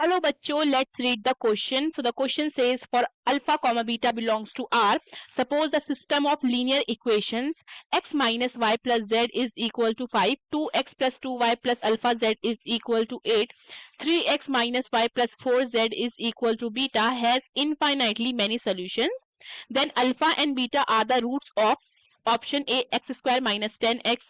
Hello बच्चों, let's read the question. So the question says for alpha comma beta belongs to R. Suppose the system of linear equations x minus y plus z is equal to 5, 2x plus 2y plus alpha z is equal to 8, 3x minus y plus 4z is equal to beta has infinitely many solutions. Then alpha and beta are the roots of option A x square minus 10x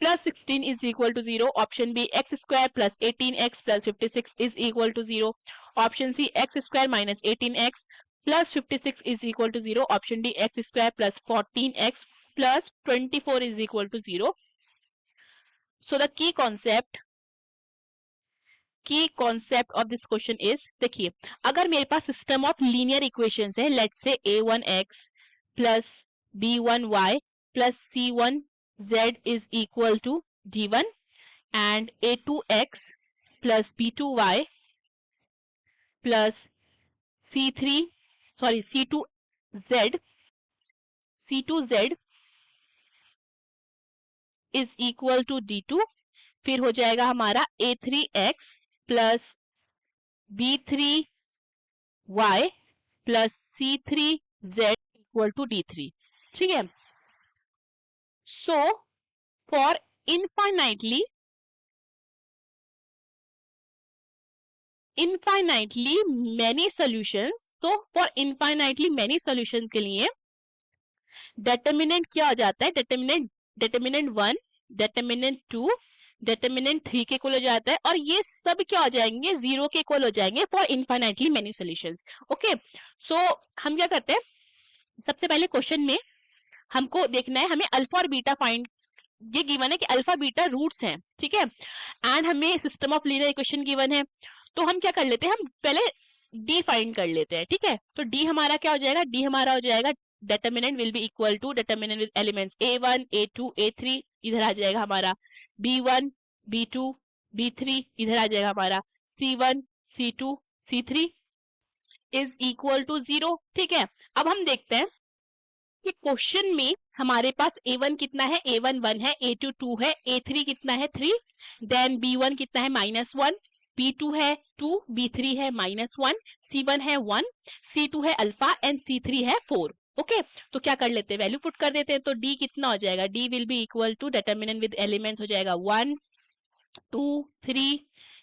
plus 16 is equal to 0. Option B x square plus 18x plus 56 is equal to 0. Option C x square minus 18x plus 56 is equal to 0. Option D x square plus 14x plus 24 is equal to 0. So the key concept of this question is, देखिए अगर मेरे पास system of linear equations है, let's say a1x plus b1y plus c1z is equal to d1 and a2x plus b2y plus c2z is equal to d2, फिर हो जाएगा हमारा a3x plus b3y plus c3z equal to d3. ठीक है. So for infinitely many solutions, तो for infinitely many solutions के लिए determinant क्या हो जाता है, determinant 1, determinant 2, determinant 3 के इक्वल हो जाता है, और ये सब क्या हो जाएंगे, 0 के इक्वल हो जाएंगे for infinitely many solutions. Okay, so हम क्या करते हैं, सबसे पहले क्वेश्चन में हमको देखना है, हमें अल्फा और बीटा फाइंड, ये गिवन है कि अल्फा बीटा रूट्स हैं, ठीक है, एंड हमें system of linear equation given है. तो हम क्या कर लेते हैं, हम पहले डी फाइंड कर लेते हैं. ठीक है, तो डी हमारा क्या हो जाएगा, डी हमारा हो जाएगा determinant will be equal to determinant with elements a1 a2 a3, इधर आ जाएगा हमारा b1 b2 b3, इधर आ जाएगा हमारा c1 c2 c3 is equal to 0. ठीक है, अब हम देखते हैं कि क्वेश्चन में हमारे पास a1 कितना है, a1 1 है, a2 2 है, a3 कितना है 3, देन b1 कितना है -1, b2 है 2, b3 है -1, c1 है 1, c2 है अल्फा एंड c3 है 4. ओके, तो क्या कर लेते हैं, वैल्यू पुट कर देते हैं. तो d कितना हो जाएगा, d will be equal to determinant with elements हो जाएगा 1 2 3,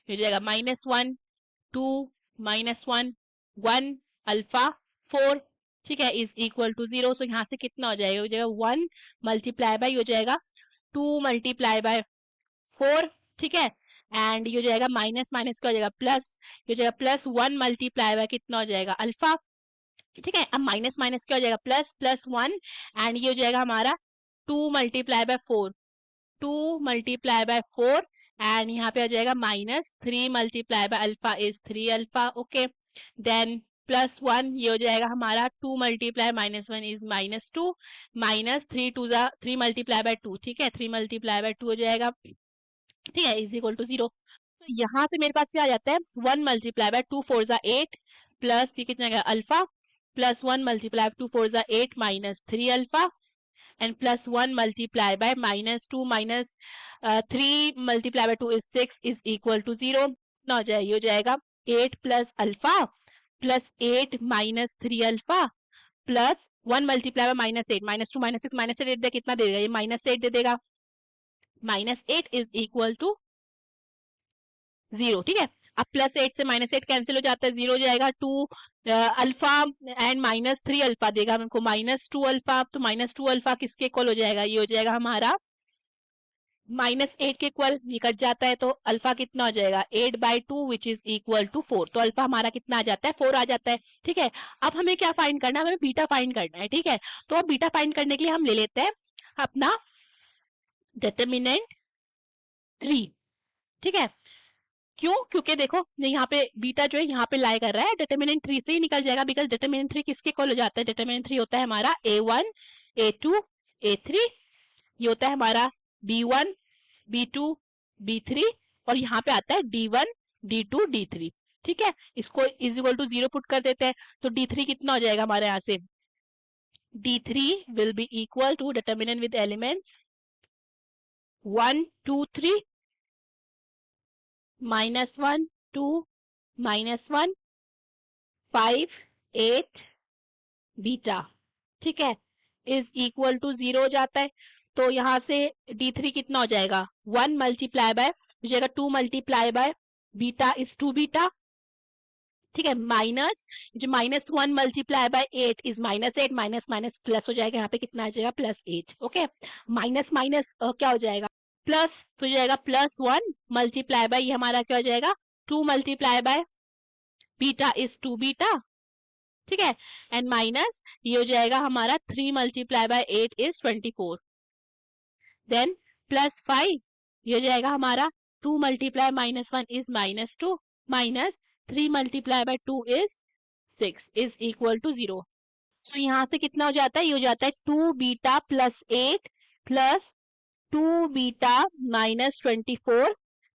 हो जाएगा -1 2 -1 1 अल्फा 4. ठीक है, इज इक्वल टू 0. सो यहाँ से कितना हो जाएगा, 1 मल्टीप्लाई बाय हो जाएगा 2 मल्टीप्लाई बाय 4. ठीक है, एंड ये हो जाएगा माइनस माइनस क्या हो जाएगा प्लस, ये हो जाएगा प्लस 1 मल्टीप्लाई बाय कितना हो जाएगा अल्फा. ठीक है, अब माइनस माइनस क्या हो जाएगा प्लस प्लस 1, एंड ये हो जाएगा हमारा 2 multiply by 4, 2 multiply by 4, and यहाँ पे आ जाएगा -3 multiply by alpha is 3 alpha. Okay, then +1, ये हो जाएगा हमारा 2 मल्टीप्लाई -1 इज -2, -3 2 3 मल्टीप्लाई बाय 2. ठीक है, 3 मल्टीप्लाई बाय 2 हो जाएगा. ठीक है, इज इक्वल टू 0. तो यहाँ से मेरे पास क्या आ जाता है, 1 मल्टीप्लाई बाय 2 4 8 प्लस ये कितना गया alpha, plus 1 multiply 2 4 8 -3 alpha, and plus 1 multiply by -2 minus 3 multiply by 2 is 6 is equal to 0. ना हो जाए, ये हो जाएगा 8 plus alpha plus 8 minus 3 alpha plus 1 multiply by -8 -2 -6 -8 दे कितना दे देगा, ये -8 दे देगा. -8 is equal to 0. ठीक है, अब +8 से -8 कैंसिल हो जाता है, 0 हो जाएगा. 2 अल्फा एंड -3 अल्फा देगा हमको -2 अल्फा. तो -2 अल्फा किसके इक्वल हो जाएगा, ये हो जाएगा हमारा -8 के इक्वल, ये कट जाता है तो अल्फा कितना हो जाएगा 8/2 विच इज इक्वल टू 4. तो अल्फा हमारा कितना आ जाता है 4 आ जाता है. ठीक है, अब हमें क्या फाइंड करना है, हमें बीटा फाइंड करना है. ठीक है, तो अब बीटा फाइंड करने के लिए हम ले लेते हैं अपना डिटरमिनेंट 3. ठीक है, क्यों, क्योंकि देखो यहाँ पे बीटा जो है यहाँ पे लाई कर रहा है, डिटरमिनेंट 3 से ही निकल जाएगा, बिकॉज डिटरमिनेंट 3 किसके इक्वल हो जाता है, डिटरमिनेंट 3 होता है हमारा a1 a2 a3, ये होता है हमारा b1 b2 b3, और यहाँ पे आता है d1 d2 d3. ठीक है, इसको इज इक्वल टू 0 पुट कर देते हैं. तो d3 कितना हो जाएगा हमारे यहाँ से, d3 will be equal to determinant with elements 1 2 3 -1 2 -1 5 8 beta, ठीक है, इज इक्वल टू 0 हो जाता है। तो यहाँ से D3 कितना हो जाएगा, 1 मल्टीप्लाई बाय हो जाएगा 2 multiply by beta is 2 beta, ठीक है, माइनस जो -1 multiply by 8 is -8, minus minus plus हो जाएगा, यहाँ पे कितना आ जाएगा +8, ओके, माइनस माइनस क्या हो जाएगा प्लस, तो हो जाएगा +1 मल्टीप्लाई बाय ये हमारा क्या हो जाएगा 2 multiply by beta is 2 beta, ठीक है, एंड माइनस ये हो जाएगा हमारा 3 मल्टीप्लाई बाय 8 इज 24, देन +5 ये हो जाएगा हमारा 2 multiply -1 is -2 minus 3 multiply by 2 is 6 is equal to 0। So यहाँ से कितना हो जाता है, ये हो जाता है 2 बीटा +8 प्लस 2 बीटा -24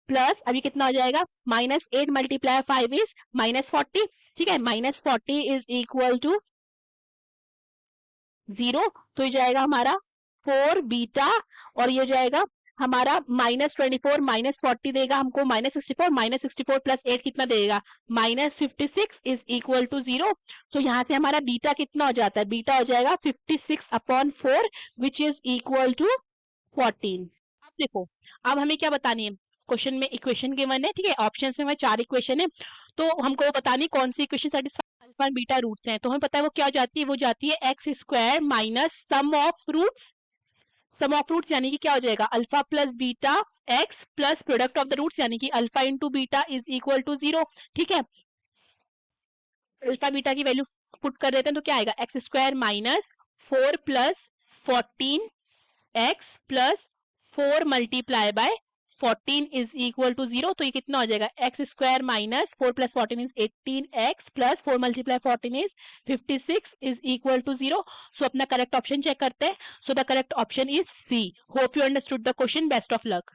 प्लस अभी कितना हो जाएगा -8 मल्टीप्लाई 5 इज -40, ठीक है, -40 इज इक्वल टू 0, तो ये जाएगा हमारा 4 बीटा और ये जाएगा हमारा -24 -40 देगा हमको -64 प्लस 8 कितना देगा -56 इज इक्वल टू 0। तो यहाँ से हमारा बीटा कितना हो जाता है, बीटा हो जाएगा 56/4 विच इज इक्वल टू 14। अब देखो, अब हमें क्या बतानी है, क्वेश्चन में इक्वेशन गिवन है, ठीक है, ऑप्शन में हमें 4 इक्वेशन है, तो हमको बतानी कौन सी equation satisfy alpha and beta roots हैं। तो हमें पता है वो क्या जाती है, वो जाती है x² minus sum of roots यानी कि क्या हो जाएगा alpha plus beta x plus product of the roots यानी कि alpha into beta is equal to 0, ठीक है, अल्फा बीटा की वैल्यू पुट कर देते हैं तो क्या आएगा x² minus 4 plus 14 x plus 4 multiply by 14 is equal to 0, तो ये कितना हो जाएगा x² minus 4 plus 14 is 18x plus 4 multiply 14 is 56 is equal to 0। So अपना करेक्ट ऑप्शन चेक करते हैं। So the correct option is C. Hope you understood the question, best of luck.